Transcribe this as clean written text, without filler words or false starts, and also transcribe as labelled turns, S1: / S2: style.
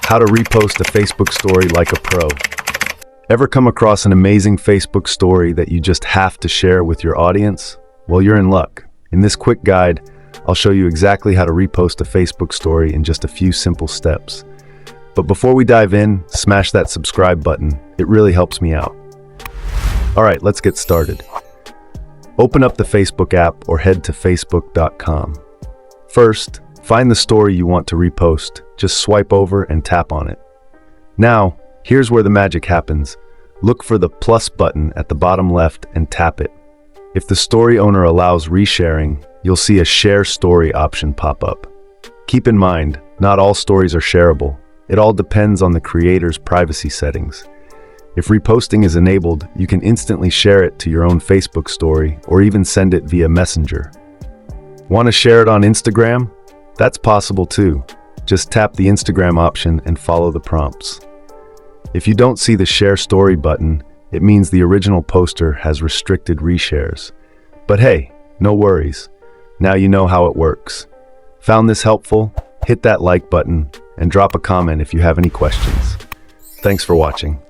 S1: How to repost a Facebook story like a pro. Ever come across an amazing Facebook story that you just have to share with your audience? Well, you're in luck. In this quick guide, I'll show you exactly how to repost a Facebook story in just a few simple steps. But before we dive in, smash that subscribe button. It really helps me out. All right, let's get started. Open up the Facebook app or head to facebook.com. First, find the story you want to repost. Just swipe over and tap on it. Now, here's where the magic happens. Look for the plus button at the bottom left and tap it. If the story owner allows resharing, you'll see a share story option pop up. Keep in mind, not all stories are shareable. It all depends on the creator's privacy settings. If reposting is enabled, you can instantly share it to your own Facebook story or even send it via Messenger. Want to share it on Instagram? That's possible too. Just tap the Instagram option and follow the prompts. If you don't see the share story button, it means the original poster has restricted reshares. But hey, no worries. Now you know how it works. Found this helpful? Hit that like button and drop a comment if you have any questions. Thanks for watching.